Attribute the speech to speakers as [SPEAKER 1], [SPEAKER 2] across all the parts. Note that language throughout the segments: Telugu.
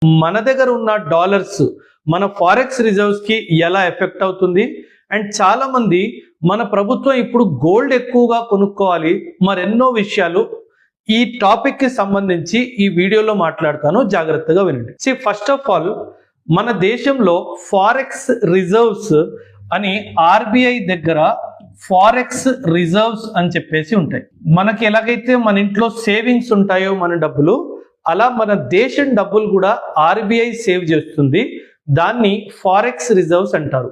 [SPEAKER 1] మన దగ్గర ఉన్న డాలర్స్ మన ఫారెక్స్ రిజర్వ్స్ కి ఎలా ఎఫెక్ట్ అవుతుంది? అండ్ చాలా మంది మన ప్రభుత్వం ఇప్పుడు గోల్డ్ ఎక్కువగా కొనుక్కోవాలి, మరెన్నో విషయాలు ఈ టాపిక్ కి సంబంధించి ఈ వీడియోలో మాట్లాడతాను, జాగ్రత్తగా వినండి. ఫస్ట్ ఆఫ్ ఆల్, మన దేశంలో ఫారెక్స్ రిజర్వ్స్ అని ఆర్బీఐ దగ్గర ఫారెక్స్ రిజర్వ్స్ అని చెప్పేసి ఉంటాయి. మనకి ఎలాగైతే మన ఇంట్లో సేవింగ్స్ ఉంటాయో మన డబ్బులు, అలా మన దేశం డబ్బులు కూడా ఆర్బీఐ సేవ్ చేస్తుంది. దాన్ని ఫారెక్స్ రిజర్వ్స్ అంటారు.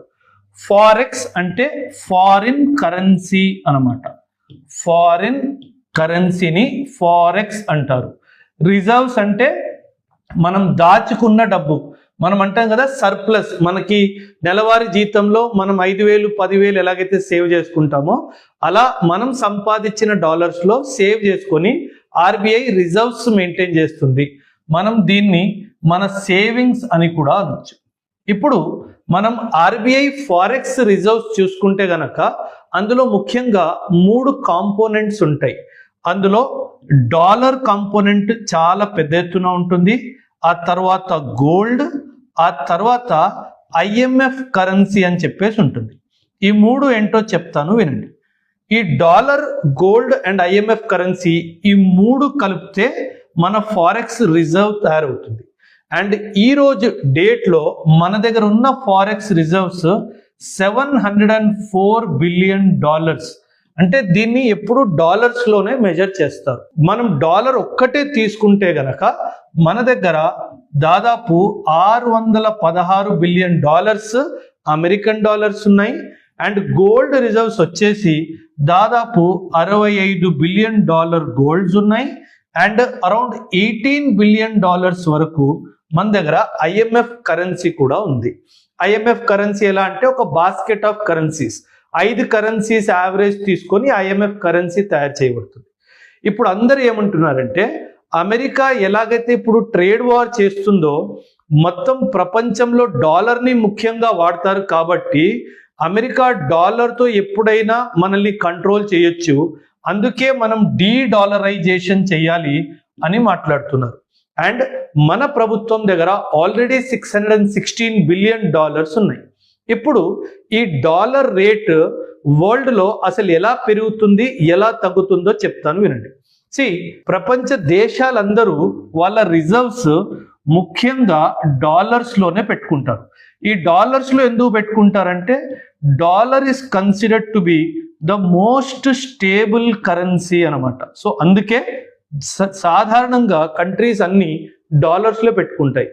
[SPEAKER 1] ఫారెక్స్ అంటే ఫారిన్ కరెన్సీ అన్నమాట. ఫారిన్ కరెన్సీని ఫారెక్స్ అంటారు. రిజర్వ్స్ అంటే మనం దాచుకున్న డబ్బు. మనం అంటాం కదా సర్ప్లస్, మనకి నెలవారీ జీతంలో మనం 5,000 10,000 ఎలాగైతే సేవ్ చేసుకుంటామో అలా మనం సంపాదించిన డాలర్స్లో సేవ్ చేసుకొని ఆర్బీఐ రిజర్వ్స్ మెయింటైన్ చేస్తుంది. మనం దీన్ని మన సేవింగ్స్ అని కూడా అనొచ్చు. ఇప్పుడు మనం ఆర్బీఐ ఫారెక్స్ రిజర్వ్స్ చూసుకుంటే గనక అందులో ముఖ్యంగా 3 కాంపోనెంట్స్ ఉంటాయి. అందులో డాలర్ కాంపోనెంట్ చాలా పెద్ద ఎత్తున ఉంటుంది, ఆ తర్వాత గోల్డ్, ఆ తర్వాత ఐఎంఎఫ్ కరెన్సీ అని చెప్పేసి ఉంటుంది. ఈ 3 ఏంటో చెప్తాను, వినండి. ఈ dollar, gold and IMF currency, ఈ 3 కలిపితే మన ఫారెక్స్ రిజర్వ్ తయారవుతుంది. అండ్ ఈ రోజు డేట్లో మన దగ్గర ఉన్న ఫారెక్స్ రిజర్వ్స్ $704 బిలియన్. అంటే దీన్ని ఎప్పుడు డాలర్స్ లోనే మెజర్ చేస్తారు. మనం డాలర్ ఒక్కటే తీసుకుంటే గనక మన దగ్గర దాదాపు $616 బిలియన్ అమెరికన్ డాలర్స్ ఉన్నాయి. అండ్ గోల్డ్ రిజర్వ్స్ వచ్చేసి దాదాపు $65 బిలియన్ గోల్డ్స్ ఉన్నాయి. అండ్ అరౌండ్ $18 బిలియన్ వరకు మన దగ్గర ఐఎంఎఫ్ కరెన్సీ కూడా ఉంది. ఐఎంఎఫ్ కరెన్సీ ఎలా అంటే ఒక basket of currencies, 5 currencies average తీసుకొని ఐఎంఎఫ్ కరెన్సీ తయారు చేయబడుతుంది. ఇప్పుడు అందరూ ఏమంటున్నారంటే, అమెరికా ఎలాగైతే ఇప్పుడు ట్రేడ్ వార్ చేస్తుందో మొత్తం ప్రపంచంలో డాలర్ని ముఖ్యంగా వాడతారు కాబట్టి అమెరికా డాలర్తో ఎప్పుడైనా మనల్ని కంట్రోల్ చేయొచ్చు, అందుకే మనం డీడాలరైజేషన్ చేయాలి అని మాట్లాడుతున్నారు. అండ్ మన ప్రభుత్వం దగ్గర ఆల్రెడీ $616 బిలియన్ ఉన్నాయి. ఇప్పుడు ఈ డాలర్ రేట్ వరల్డ్ లో అసలు ఎలా పెరుగుతుంది, ఎలా తగ్గుతుందో చెప్తాను, వినండి. ప్రపంచ దేశాలందరూ వాళ్ళ రిజర్వ్స్ ముఖ్యంగా డాలర్స్ లోనే పెట్టుకుంటారు. ఈ డాలర్స్ లో ఎందుకు పెట్టుకుంటారంటే dollar is considered to be the most stable currency అన్నమాట. సో అందుకే సాధారణంగా కంట్రీస్ అన్ని డాలర్స్ లో పెట్టుకుంటాయి.